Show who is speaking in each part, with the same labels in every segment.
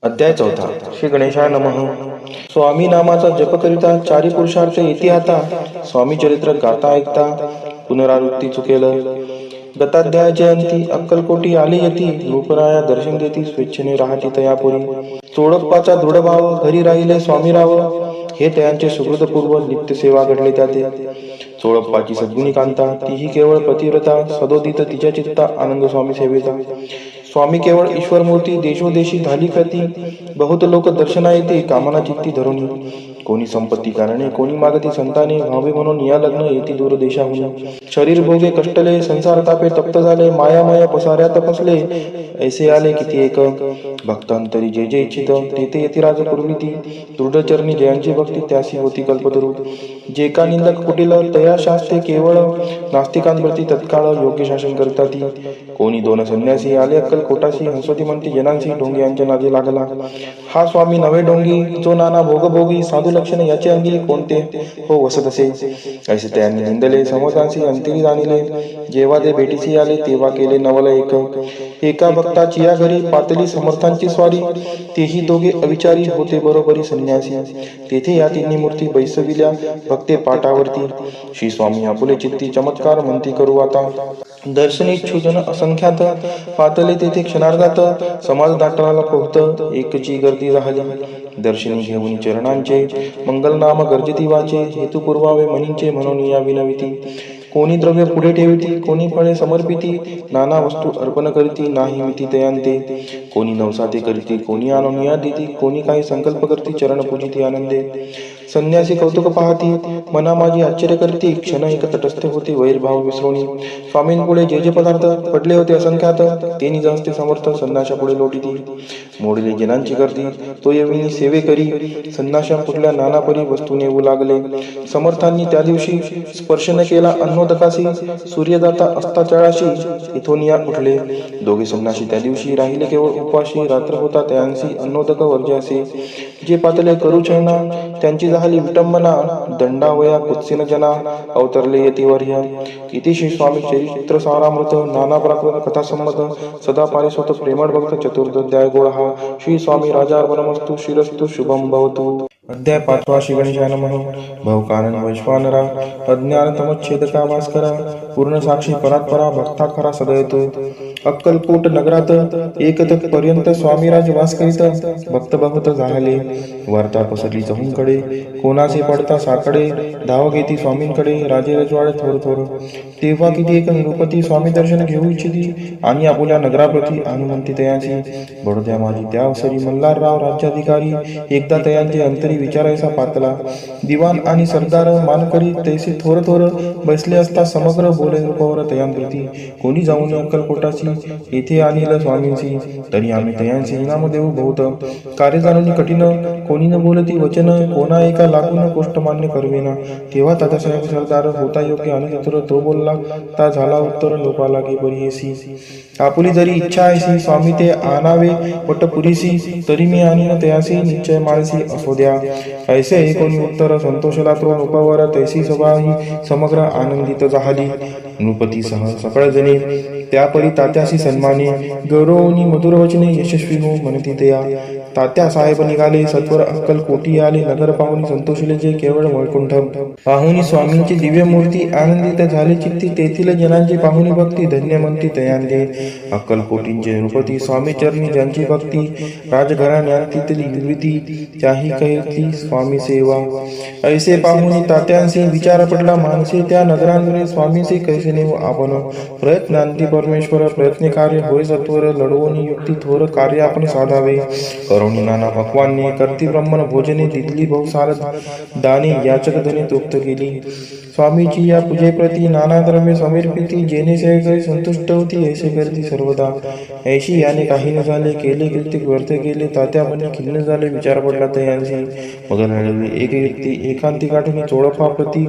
Speaker 1: अध्याय 4. श्री गणेशाय नमः. स्वामी नामाचा जप करिता चारी पुरुषार्थ येती आता. स्वामी चरित्र गाता ऐकता पुनरावृत्ती चुकेल. गताध्याय जयंती अक्कलकोटी आली येती. नृपराया दर्शन देती स्वेच्छेने राहती तयापुरी. चोडप्पाचा दृढभाव घरी राहिले स्वामी राव. हे तयांचे सुहृदपूर्व नित्य सेवा घडले त्याते. चोळप्पाची सद्गुणी कांता तीही केवळ पतिव्रता. सदोदित तिच्या चित्ता आनंद स्वामी सेवेचा. स्वामी केवळ ईश्वरमूर्ती देशोदेशी झाली ख्याती. बहुत लोक दर्शना येते कामना चित्ती धरुणी. कोणी संपत्ती कारणे कोणी मागती संताने. व्हावे म्हणून या लग्न येती दूर देशाहून. शरीर भोगे कष्टले संसार तापे तप्त झाले. मायामय पसाऱ्या तपसले ऐसे आले किती एक. भक्तांतरी जे जे इच्छित तेथे येती राजपूर्वीती. दृढचरणी जयांची भक्ती त्यासी होती कल्पतरू. जे का निंदक कुटील तया शास्त्रे केवळ. नास्तिकांप्रती तत्काळ योग्य शासन करतात. कोणी दोन संन्यासी आले अक्कलकोटाशी. हंसवती म्हणते जनांशी ढोंगी यांच्या नादी लागला. हा स्वामी नवे ढोंगी जो नाना भोगभोगी. साधू लक्षण याचे अंगी कोणते हो वसत असे. ऐसे त्यांनी निंदले समतांशी अंतिरी जाणिले. जेव्हा ते भेटीसी आले तेव्हा केले नवल एक. एका भक्ताची या घरी पातली समर्थांची स्वारी. तेही दोघे अविचारी होते बरोबरी संन्यासी. तेथे या तिन्ही मूर्ती बैसविल्या भक्ते पाटावरती. श्री स्वामी आपुले चित्ती चमत्कार म्हणती करू आता. दर्शनेच्छू जन असंख्यात पातले तेथे क्षणार्धात. समाज दाटणाला पोहत एकची गर्दी राहिली. दर्शनी घेऊन चरणांचे मंगलनाम गर्जती वाचे. हेतू पुरवावे मनींचे म्हणून या विनविती. कोणी द्रव्य पुढे ठेविती कोणी फळे समर्पिती. नाना वस्तू अर्पण करीती नाही मिती तयांते. कोणी नवसाते करीती कोणी आणून देती. कोणी काही संकल्प करती चरण पूजिती आनंदे. संन्यासी कौतुक पाहती मना माझी आश्चर्य करती. क्षण एक तटस्थ होती वैरभाव विसरोणी. स्वामींपुढे जे जे पदार्थ पडले होते असंख्यात. ते निज हस्ते समर्थ संन्याशा पुढे लोटीती. मोडले जनांची गर्दी तो येविनी सेवे करी. संन्याशा कुठल्या नाना परी वस्तू नेऊ लागले. समर्थांनी त्या दिवशी स्पर्श न केला अन्नोदकासी. सूर्यदाता असता चळाशी इथून या उठले. दोघे संन्यासी त्या दिवशी राहिले केवळ उपवाशी. रात्र होता त्यांसी अन्नोदक वर्ज्यासे. जे पातले करू छळना त्यांची झाली विटंबना. दंडावया कुत्सिन जना अवतरले यतिवर्य. इति श्री स्वामी चरित्र सारामृत नाना प्राकृत कथा संमत. सदा पारिसोत प्रेमळ भक्त चतुर्दध्याय गोळ हा. श्री स्वामी राजार्पणमस्तु. श्रीरस्तु शुभम भवतु. अध्याय 5. श्री गणेशाय नमः. भवकानन वैश्वानरा अज्ञान तमच्छेदका भास्करा. पूर्ण साक्षी परात्परा भक्ता खरा सदयतो. अक्कलकोट नगरात एक पर्यंत स्वामीराज वास करीत. भक्त बहुत झाले वार्ता पसरली चहूंकडे. कोणाचे पडता साकडे धाव घेती स्वामींकडे. राजे रजवाडे थोर थोर. तेव्हा किती एक नृपती स्वामी दर्शन घेऊ इच्छिती. आणि आपुल्या नगराप्रती अनुमंती तयांची. बडोद्या माझी त्या अवसरी मल्हारराव राज्याधिकारी. एकदा तयांचे अंतरी विचारायचा पातला. दिवाण आणि सरदार मानकरी तैसे थोर थोर बसले असता समग्र बोले रूपावर तयांप्रती. कोणी जाऊन अक्कलकोटाची येथे आणील स्वामींची. तरी आम्ही तयांची इनाम देऊ बहुत. कार्य जाणून कठीण कोणी न बोलती वचन. कोणा एका लागून गोष्ट मान्य करवेना. तेव्हा तात्यासाहेब सरदार होता योग्य आणि चतुर. तो बोलला ता झाला उत्तर लोपा लागे बरीसी. आपुली जरी इच्छा आहे स्वामी ते आणावे वटपुरीसी. तरी मी आणीन तयासी निश्चय माळसी असो द्या. ऐसे कोणी उत्तर संतोषला तो नृपावर. तैसी सभा ही समग्र आनंदित झाली. नृपतीसह सकळ जणे त्यापरी तात्याशी सन्माने. गौरवनी मधुर वचने यशस्वी हो म्हणती तया. तात्या साहेब निघाले सत्वर अक्कलकोटी आले. नगर पाहुणी संतोषले जे केवळ वैकुंठ. पाहुणी स्वामींची दिव्य मूर्ती आनंदित झाले चित्ती. तेथील जनांची पाहुणी भक्ती धन्य म्हणती तयांदे. अक्कलकोटींचे नृपती स्वामी चरणी ज्यांची भक्ती. राजघराण्यांतीतली निर्मिती त्याही कहती स्वामी सेवा. ऐसे पाहुणी तात्यांशी विचार पडला मानसे. त्या नगरांतरे स्वामीचे कैसे नेऊ आपण. प्रयत्नांती परमेश्वर प्रयत्न कार्य होय सत्वर. लढवून युक्ती थोर कार्य आपण साधावे. करुणी नाना भगवानने करती ब्रह्मण भोजने. दिली बहुसार दाने याचक धने तृप्त केली. स्वामीची या पूजेप्रती नाना द्रव्य समर्पिती. जेणे सेवेकरी संतुष्ट होती ऐसे करती सर्वदा. ऐशी याने काही न झाले केले कीर्तिक व्यर्थ केले. तात्या मने खिन्न झाले विचार पडला तयांशी. मग लढवली एक व्यक्ती एकांती गाठून चोळपा प्रती.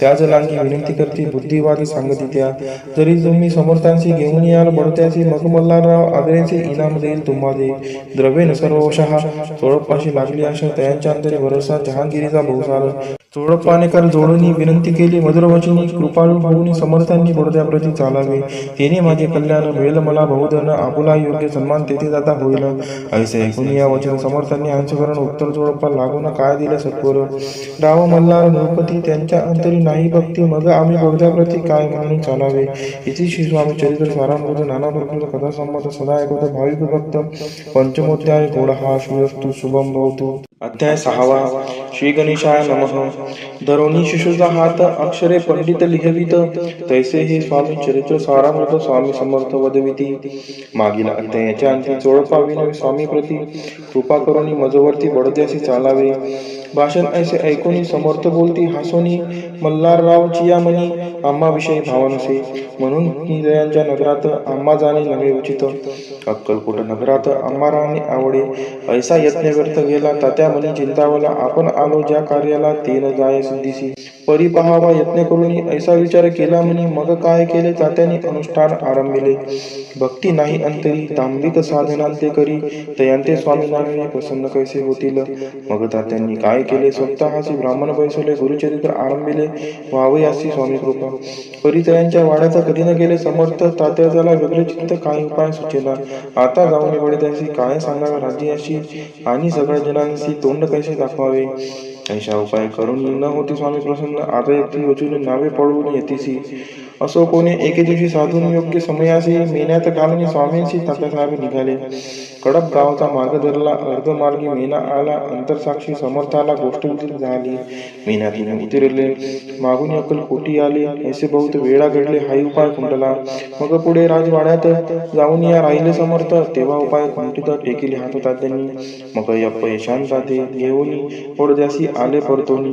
Speaker 1: त्याच लांगी विनंती करती बुद्धिवादी सांगती त्या. जरी तुम्ही समर्थांशी घेऊन याल बडत्याची. मग मल्हारराव आग्रेचे इनाम देईल तुम्हाला. द्रव्येन सर्वशः चोळपाशी लागली आशा. तयांच्या अंतरी भरोसा जहांगिरीचा बहुसार. चोळप्पानेकर जोडून विनंती केली, मधुरवचनी कृपाळू होऊन समर्थांनी बडोद्याप्रती चालावे. तेने माझे कल्याण मिळेल मला बहुधन, आपुला योग्य सन्मान तेथे जाता होईल. ऐसे ऐकून या वचन समर्थांनी अंशकरण उत्तर चोळप्पा लागून काय दिले सत्वर. राव मल्हार नृपती त्यांच्या अंतरी नाही भक्ती, मग आम्ही बडोद्याप्रती काय म्हणून चालावे. इति श्री स्वामी चरित्र सारामृत नाना प्रकृत कथा संमत सदा ऐकत भाविक भक्त. पंचमोध्याय गोड हा श्रीरस्तु शुभम भवतु. अध्याय 6. श्री गणेशाय नमः. धरोनी शिशुचा हात अक्षरे पंडित लिहवित, तैसे हे स्वामी चरित्र सारामृत स्वामी समर्थ वदविती. मागील अध्यायाच्या अंती चोळप्पा विनवी स्वामी प्रती कृपा करुणी मजवर्ती बडोद्यासी चालावे. भाषण ऐसे ऐकोनी समर्थ बोलती हासोनी, मल्हारराव चियामणी आम्हाविषयी भाव नसे, म्हणून निलयांच्या नगरात आम्हा जाणे नव्हे उचित. अक्कलकोट नगरात आम्हा राहणे आवडे. ऐसा यत्न व्यर्थ गेला तात्या मनी चिंतावला, आपण आलो ज्या कार्याला ते न जाय सिद्धीसी. परी पहावा यत्न करुनी ऐसा विचार केला म्हणी, मग काय केले तात्याने अनुष्ठान आरंभिले. भक्ती नाही अंतरी तांबिक साधनांते करी, तयांते स्वामी नामे प्रसन्न कैसे होतील. मग तात्यांनी काय केले, स्वतःसी ब्राह्मण बैसवले, गुरुचरित्र आरंभिले, व्हावयासी स्वामी कृपा. परिचयांच्या वाड्याचा कधी न गेले समर्थ, तात्याला वेगळे चित्त काय उपाय सुचेना. आता जाऊन बडोद्यासी काय सांगावे राज्याशी, आणि सगळ्या जनांशी तोंड कैसे दाखवावे. ऐशा उपाय करून न होती स्वामी प्रसन्न, आता एकटी वचून नावे पळवून येतीसी. असो कोणी एके दिवशी साधून योग्य समयासी, मेन्यात घालून स्वामींशी तात्यासाहेब निघाले. कडप गावचा मार्ग धरला, अर्धमार्गी मेना आला, अंतरसाक्षी समर्थाला गोष्ट उदित झाली. मेन्यातून उतरले, मागून अक्कलकोटी आले, ऐसे बहुत वेळा घडले हाही उपाय खुंटला. मग पुढे राजवाड्यात जाऊन या राहिले समर्थ, तेव्हा उपाय खुंटीत टेकिले हात तात्यांनी. मग अपयशान जाते घेऊन बडोद्यासी आले परतोनी.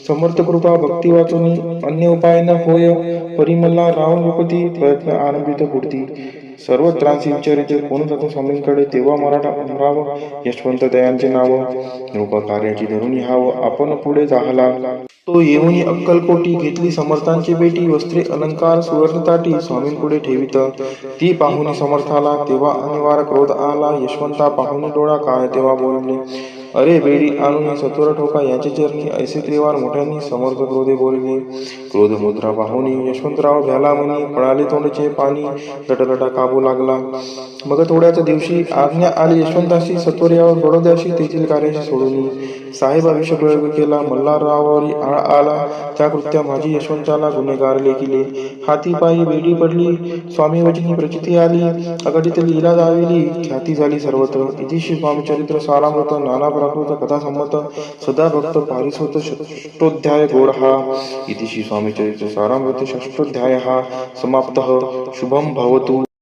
Speaker 1: समर्थ कृपा भक्ती वाचुनी अन्य उपाय न होय, परिमल्ला राव नृपती प्रयत्न आरंभित पुढती. सर्व त्रासी विचारिते कोण जातो स्वामींकडे, तेव्हा मराठा उमराव यशवंत दयांचे नाव. नृप कार्याची धरून हाव आपण पुढे जाहला. तो येऊनी अक्कलकोटी घेतली समर्थांची बेटी, वस्त्रे अलंकार सुवर्णताटी स्वामींपुढे ठेवित. ती पाहुनी समर्थाला तेव्हा अनिवार्य क्रोध आला, यशवंता पाहुनी डोळा काय तेव्हा बोलले, अरे बेडी आणून सत्वर ठोका याचे चरणी. ऐसे त्रिवार मोठ्यांनी समर्थ क्रोधे बोलले. क्रोध मुद्रा पाहुनी यशवंतराव भ्याला म्हणी, पळाले तोंडचे पाणी, लटलटा काबू लागला. मग थोड्याच दिवशी आज्ञा आली यशवंताशी, सत्वर यावर बडोद्याशी तेथील कार्याशी सोडून. साहेब विषप्रयोग केला, मल्हाररावावरी आळ आला, त्या कृत्या माझी यशवंताला गुन्हेगार लेखिले. हाती पायी बेडी पडली, स्वामी वचनी प्रचिती आली, अघटित लीला दाविली, ख्याती झाली सर्वत्र. इति श्री स्वामीचरित्र सारामृत नाना प्राकृत कथा संमत सदा भक्त पारिसोत षष्ठोध्याय गोड हा. इति श्री स्वामीचरित्र सारामृत षष्ठोध्याय समाप्तः. शुभम भवतु.